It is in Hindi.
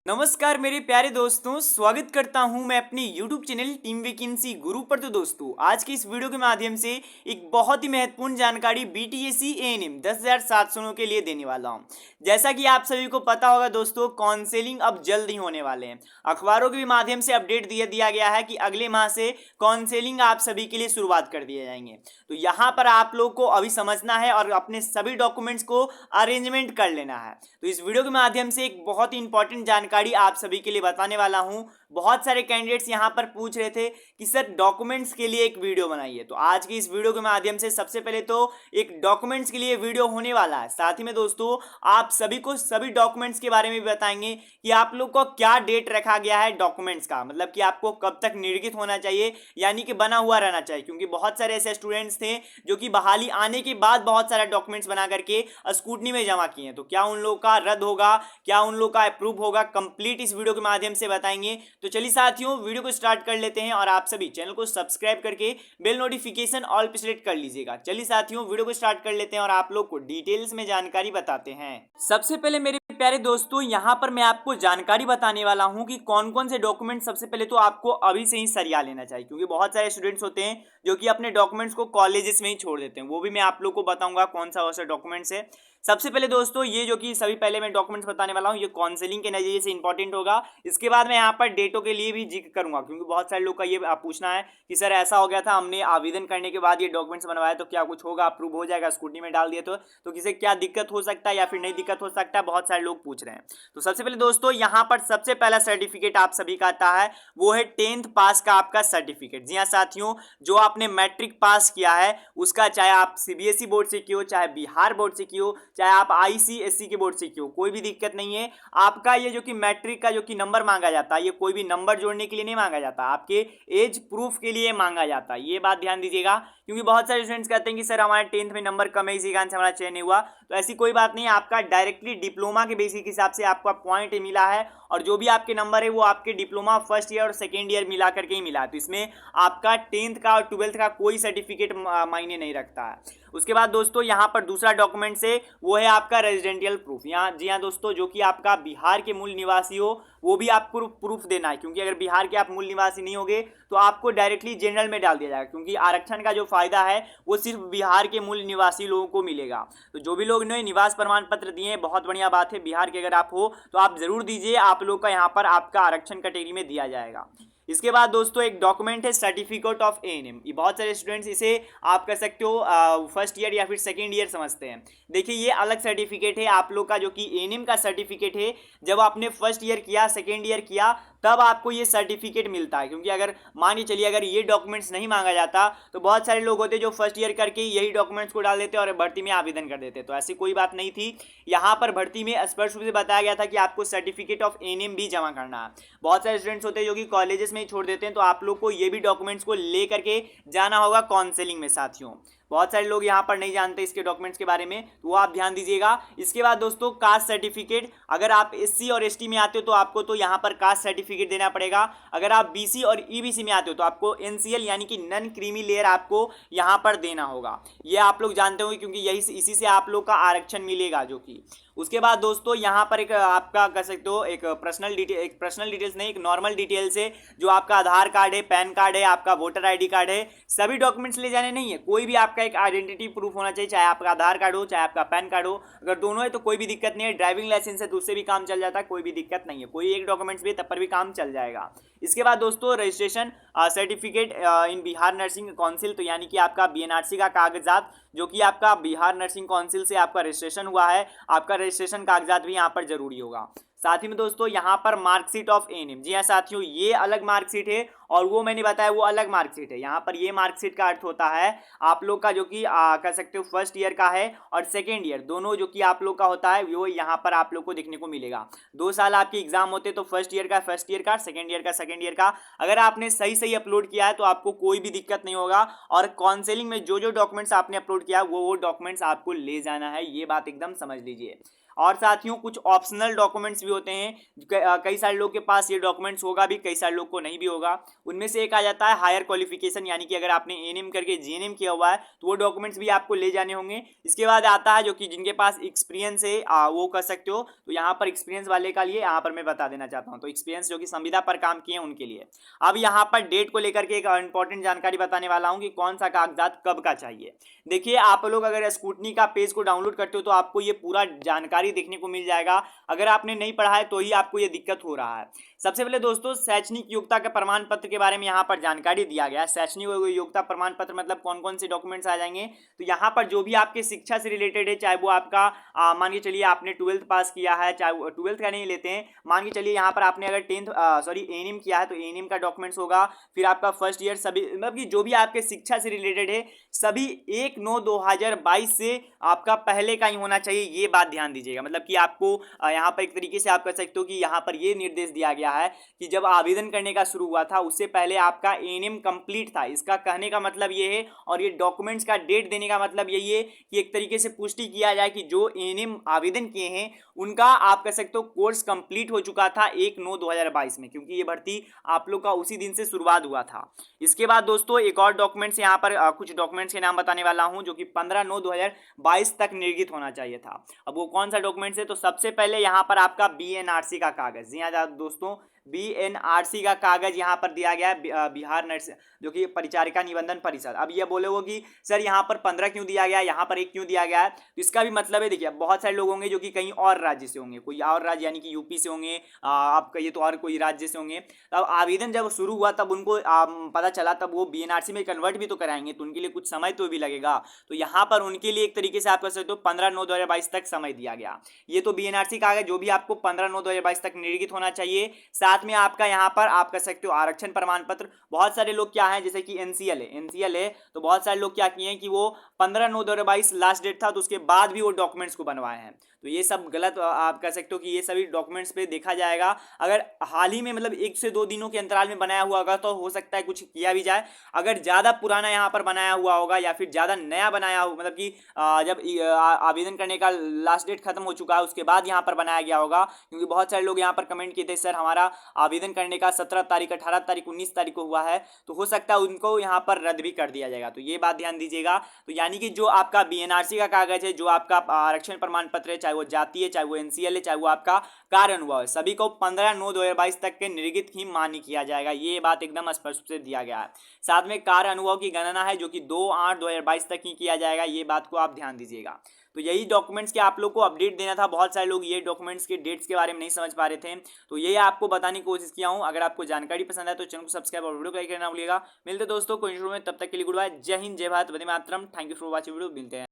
नमस्कार मेरे प्यारे दोस्तों, स्वागत करता हूं मैं अपने YouTube चैनल टीम वैकेंसी गुरु पर। तो दोस्तों, आज की इस वीडियो के माध्यम से एक बहुत ही महत्वपूर्ण जानकारी BTSC ANM 10,700 के लिए देने वाला हूं। जैसा कि आप सभी को पता होगा दोस्तों, काउंसलिंग अब जल्द ही होने वाले हैं। अखबारों के भी माध्यम से अपडेट दिया गया है कि अगले माह से काउंसलिंग आप सभी के लिए शुरुआत कर दिए जाएंगे। तो यहाँ पर आप लोग को अभी समझना है और अपने सभी डॉक्यूमेंट्स को अरेंजमेंट कर लेना है। तो इस वीडियो के माध्यम से एक बहुत ही इंपॉर्टेंट जानकारी आप सभी के लिए बताने वाला हूं। बहुत सारे कैंडिडेट्स यहां पर पूछ रहे थे कि सर डॉक्यूमेंट्स के लिए एक वीडियो बनाइए, तो आज की इस वीडियो के माध्यम से सबसे पहले तो एक डॉक्यूमेंट्स के लिए वीडियो होने वाला है। साथ ही में दोस्तों, आप सभी को सभी डॉक्यूमेंट्स के बारे में भी बताएंगे कि आप लोग को क्या डेट रखा गया है डॉक्यूमेंट्स का, मतलब कि आपको कब तक निर्गत होना चाहिए, यानी कि बना हुआ रहना चाहिए। क्योंकि बहुत सारे ऐसे स्टूडेंट्स थे जो कि बहाली आने के बाद बहुत सारे डॉक्यूमेंट्स बना करके स्कूटनी में जमा किए हैं। तो क्या उन लोग का रद्द होगा, क्या उन लोग का अप्रूव होगा, कंप्लीट इस वीडियो के माध्यम से बताएंगे। तो चलिए साथियों, वीडियो को स्टार्ट कर लेते हैं और आप सभी चैनल को सब्सक्राइब करके बेल नोटिफिकेशन ऑल पे सेलेक्ट कर लीजिएगा। चलिए साथियों, वीडियो को स्टार्ट कर लेते हैं और आप लोग को डिटेल्स में जानकारी बताते हैं। सबसे पहले मेरे प्यारे दोस्तों, यहां पर मैं आपको जानकारी बताने वाला हूं कि कौन कौन से डॉक्यूमेंट सबसे पहले तो आपको अभी से ही सरिया लेना चाहिए। क्योंकि बहुत सारे स्टूडेंट्स होते हैं जो कि अपने डॉक्यूमेंट्स को कॉलेजेस में ही छोड़ देते हैं, वो भी मैं आप लोग को बताऊंगा कौन सा वैसा डॉक्यूमेंट्स है। सबसे पहले दोस्तों, ये जो कि सभी पहले मैं डॉक्यूमेंट्स बताने वाला हूँ, ये काउंसलिंग के नजरिए से इंपॉर्टेंट होगा। इसके बाद मैं यहाँ पर डेटों के लिए भी जिक्र करूंगा, क्योंकि बहुत सारे लोग का ये पूछना है कि सर ऐसा हो गया था, हमने आवेदन करने के बाद ये डॉक्यूमेंट्स बनवाया तो क्या कुछ होगा, अप्रूव हो जाएगा, स्कूटी में डाल दिए तो किसे क्या दिक्कत हो सकता है या फिर नहीं दिक्कत हो सकता है, बहुत सारे लोग पूछ रहे हैं। तो सबसे पहले दोस्तों, यहाँ पर सबसे पहला सर्टिफिकेट आप सभी का आता है, वो है 10th पास का आपका सर्टिफिकेट। जी हाँ साथियों, जो आपने मैट्रिक पास किया है उसका, चाहे आप CBSE बोर्ड से किए हो, चाहे बिहार बोर्ड से किए हो, चाहे आप ICSE के बोर्ड से किए हो, कोई भी दिक्कत नहीं है। आपका ये जो कि मैट्रिक का जो कि नंबर मांगा जाता है, ये कोई भी नंबर जोड़ने के लिए नहीं मांगा जाता, आपके एज प्रूफ के लिए मांगा जाता है। ये बात ध्यान दीजिएगा, क्योंकि बहुत सारे स्टूडेंट्स कहते हैं कि सर हमारे 10th में नंबर कम है, इसी कारण से हमारा चयन नहीं हुआ। तो ऐसी कोई बात नहीं है, आपका डायरेक्टली डिप्लोमा के बेसिक हिसाब से आपका पॉइंट मिला है, और जो भी आपके नंबर है वो आपके डिप्लोमा फर्स्ट ईयर और सेकेंड ईयर मिला करके ही मिला है। तो इसमें आपका 10th का और 12th का कोई सर्टिफिकेट मायने नहीं रखता है। उसके बाद दोस्तों, यहाँ पर दूसरा डॉक्यूमेंट है, वो है आपका रेजिडेंशियल प्रूफ। यहाँ जी हाँ दोस्तों, जो कि आपका बिहार के मूल निवासी हो वो भी आपको प्रूफ देना है। क्योंकि अगर बिहार के आप मूल निवासी नहीं होगे तो आपको डायरेक्टली जनरल में डाल दिया जाएगा, क्योंकि आरक्षण का जो फायदा है वो सिर्फ बिहार के मूल निवासी लोगों को मिलेगा। तो जो भी लोग ने निवास प्रमाण पत्र दिए हैं, बहुत बढ़िया बात है, बिहार के अगर आप हो तो आप जरूर दीजिए, आप लोग का यहाँ पर आपका आरक्षण कैटेगरी में दिया जाएगा। इसके बाद दोस्तों, एक डॉक्यूमेंट है सर्टिफिकेट ऑफ ANM। ये बहुत सारे स्टूडेंट्स इसे आप कह सकते हो फर्स्ट ईयर या फिर सेकेंड ईयर समझते हैं। देखिए, ये अलग सर्टिफिकेट है आप लोग का, जो कि ANM का सर्टिफिकेट है। जब आपने फर्स्ट ईयर किया, सेकेंड ईयर किया, तब आपको ये सर्टिफिकेट मिलता है। क्योंकि अगर मान के चलिए अगर ये डॉक्यूमेंट्स नहीं मांगा जाता तो बहुत सारे लोग होते जो फर्स्ट ईयर करके यही डॉक्यूमेंट्स को डाल देते और भर्ती में आवेदन कर देते। तो ऐसी कोई बात नहीं थी। यहाँ पर भर्ती में स्पष्ट रूप से बताया गया था कि आपको सर्टिफिकेट ऑफ ANM भी जमा करना है। बहुत सारे स्टूडेंट्स होते हैं जो कि कॉलेजेस में ही छोड़ देते हैं, तो आप लोग को ये भी डॉक्यूमेंट्स को ले करके जाना होगा काउंसलिंग में साथियों। बहुत सारे लोग यहाँ पर नहीं जानते इसके डॉक्यूमेंट्स के बारे में, तो वो आप ध्यान दीजिएगा। इसके बाद दोस्तों, कास्ट सर्टिफिकेट। अगर आप SC और ST में आते हो तो आपको तो यहाँ पर कास्ट सर्टिफिकेट देना पड़ेगा। अगर आप BC और EBC में आते हो तो आपको NCL यानी कि नॉन क्रीमी लेयर आपको यहाँ पर देना होगा। ये आप लोग जानते होंगे, क्योंकि यही इसी से आप लोग का आरक्षण मिलेगा। जो कि उसके बाद दोस्तों, यहाँ पर एक आपका कह सकते हो एक पर्सनल डिटेल्स नहीं, एक नॉर्मल डिटेल्स है, जो आपका आधार कार्ड है, पैन कार्ड है, आपका वोटर ID कार्ड है। सभी डॉक्यूमेंट्स ले जाने नहीं है, कोई भी आपका एक आइडेंटिटी प्रूफ होना चाहिए, चाहे आपका आधार कार्ड हो चाहे आपका पैन कार्ड हो। अगर दोनों है तो कोई भी दिक्कत नहीं है, ड्राइविंग लाइसेंस है तो उससे भी काम चल जाता है, कोई भी दिक्कत नहीं है। कोई एक डॉक्यूमेंट्स भी है तब पर भी काम चल जाएगा। इसके बाद दोस्तों, registration certificate in Bihar nursing council, तो यानी कि आपका BNRC का कागजात, जो कि आपका बिहार नर्सिंग काउंसिल से आपका रजिस्ट्रेशन हुआ है, आपका रजिस्ट्रेशन कागजात भी यहाँ पर जरूरी होगा। साथ ही में दोस्तों, यहाँ पर मार्कशीट ऑफ ANM। जी हाँ साथियों, ये अलग मार्कशीट है और वो मैंने बताया वो अलग मार्कशीट है। यहाँ पर ये मार्कशीट का अर्थ होता है आप लोग का, जो कि कह सकते हो फर्स्ट ईयर का है और सेकेंड ईयर दोनों जो कि आप लोग का होता है, वो यहाँ पर आप लोग को देखने को मिलेगा। 2 साल आपके एग्जाम होते तो फर्स्ट ईयर का फर्स्ट ईयर का, सेकेंड ईयर का सेकेंड ईयर का। अगर आपने सही सही अपलोड किया है तो आपको कोई भी दिक्कत नहीं होगा, और काउंसलिंग में जो जो डॉक्यूमेंट्स आपने अपलोड किया वो डॉक्यूमेंट्स आपको ले जाना है, ये बात एकदम समझ लीजिए। और साथियों कुछ ऑप्शनल डॉक्यूमेंट्स भी होते हैं, कई सारे लोग के पास ये डॉक्यूमेंट्स होगा भी, कई सारे लोग को नहीं भी होगा। उनमें से एक आ जाता है हायर क्वालिफिकेशन, यानी कि अगर आपने एएनएम करके जीएनएम किया हुआ है तो वो डॉक्यूमेंट्स भी आपको ले जाने होंगे। इसके बाद आता है जो कि जिनके पास एक्सपीरियंस है वो कर सकते हो। तो यहाँ पर एक्सपीरियंस वाले का लिए यहाँ पर मैं बता देना चाहता हूँ, तो एक्सपीरियंस जो कि संविदा पर काम किए हैं उनके लिए। अब यहाँ पर डेट को लेकर के एक इंपॉर्टेंट जानकारी बताने वाला हूँ कि कौन सा कागजात कब का चाहिए। देखिए आप लोग अगर स्कूटनी का पेज को डाउनलोड करते हो तो आपको ये पूरा जानकारी देखने को मिल जाएगा। अगर आपने नहीं पढ़ा है तो ही आपको ये दिक्कत हो रहा है। सबसे पहले दोस्तों शैक्षणिक योग्यता के प्रमाण पत्र के बारे में यहाँ पर जानकारी दिया गया है। शैक्षणिक योग्यता प्रमाण पत्र मतलब कौन कौन से डॉक्यूमेंट्स आ जाएंगे, तो यहाँ पर जो भी आपके शिक्षा से रिलेटेड है, चाहे वो आपका मान के चलिए आपने 12th पास किया है, चाहे 12th का नहीं लेते हैं, मान के चलिए यहाँ पर आपने अगर 10th एएनएम किया है तो एएनएम का डॉक्यूमेंट्स होगा। फिर आपका फर्स्ट ईयर सभी मतलब कि जो भी आपके शिक्षा से रिलेटेड है सभी 1/9/2022 से आपका पहले का ही होना चाहिए, ये बात ध्यान दीजिएगा। मतलब कि आपको यहाँ पर एक तरीके से आप कह सकते हो कि यहाँ पर ये निर्देश दिया गया है कि जब आवेदन करने का शुरू हुआ था उससे पहले आपका एएनएम कंप्लीट था। इसका कहने का मतलब ये है, और ये डॉक्यूमेंट्स का डेट देने का मतलब यही है कि एक तरीके से पुष्टि किया जाए कि जो एएनएम आवेदन किए हैं उनका आप कह सकते हो कोर्स कंप्लीट हो चुका था 1/9/2022 में, क्योंकि ये भर्ती आप लोग का उसी दिन से शुरुआत हुआ था। इसके बाद दोस्तों एक और डॉक्यूमेंट्स यहाँ पर कुछ डॉक्यूमेंट्स के नाम बताने वाला हूँ जो कि 15/9/2022 तक निर्गत होना चाहिए था। अब वो कौन सा डॉक्यूमेंट्स है, तो सबसे पहले यहाँ पर आपका बीएनआरसी का कागज। जी हाँ दोस्तों, बीएनआरसी का कागज यहाँ पर दिया गया है, बिहार नर्स जो कि परिचारिका निबंधन परिषद। अब ये बोले हो कि सर यहाँ पर 15 क्यों दिया गया है, यहाँ पर 1 क्यों दिया गया है, तो इसका भी मतलब है देखिए बहुत सारे लोग होंगे जो कि कहीं और राज्य से होंगे, कोई और राज्य यानी कि यूपी से होंगे, आप कहिए तो और कोई राज्य से होंगे। तब आवेदन जब शुरू हुआ तब उनको पता चला, तब वो बीएनआरसी में कन्वर्ट भी तो कराएंगे, तो उनके लिए कुछ समय तो भी लगेगा। तो यहाँ पर उनके लिए एक तरीके से आप कह सकते हो 15/9/2022 तक समय दिया गया। ये तो बीएनआरसी कागज जो भी आपको 15/9/2022 तक निर्गत होना चाहिए। साथ में आपका यहाँ पर आप कह सकते हो आरक्षण प्रमाण पत्र। बहुत सारे लोग क्या है, जैसे कि एनसीएल है तो बहुत सारे लोग क्या किए हैं कि वो 15/9/2022 लास्ट डेट था तो उसके बाद भी वो डॉक्यूमेंट्स को बनवाए हैं। तो ये सब गलत आप कह सकते हो कि ये सभी डॉक्यूमेंट्स पे देखा जाएगा। अगर हाल ही में मतलब 1 से 2 दिनों के अंतराल में बनाया हुआ होगा तो हो सकता है कुछ किया भी जाए। अगर ज़्यादा पुराना यहाँ पर बनाया हुआ होगा या फिर ज़्यादा नया बनाया हो, मतलब कि जब आवेदन करने का लास्ट डेट खत्म हो चुका है उसके बाद यहाँ पर बनाया गया होगा, क्योंकि बहुत सारे लोग यहाँ पर कमेंट किए थे सर हमारा आवेदन करने का 17 तारीख 18 तारीख 19 तारीख को हुआ है, तो हो सकता है उनको यहाँ पर रद्द भी कर दिया जाएगा। तो ये बात ध्यान दीजिएगा। तो यानी कि जो आपका बीएनआरसी का कागज है, जो आपका आरक्षण प्रमाण पत्र है, चाहे वो जाति है, चाहे वो एनसीएल है, चाहे वो आपका कार्य अनुभव है, सभी को 15/9/2022 तक के निर्गत ही मान्य किया जाएगा। ये बात एकदम स्पष्ट से दिया गया है। साथ में कार्य अनुभव की गणना है जो कि 2/8/2022 तक ही किया जाएगा, ये बात को आप ध्यान दीजिएगा। तो यही डॉक्यूमेंट्स के आप लोग को अपडेट देना था। बहुत सारे लोग ये डॉक्यूमेंट्स के डेट्स के बारे में नहीं समझ पा रहे थे, तो ये आपको बताने की कोशिश किया हूँ। अगर आपको जानकारी पसंद आए तो चैनल को सब्सक्राइब और वीडियो को लाइक करना भूलिएगा। मिलते दोस्तों कोई वीडियो में, तब तक के लिए गुड बाय, जय हिंद, जय भारत, वंदे मातरम। Thank you for watching video, मिलते हैं।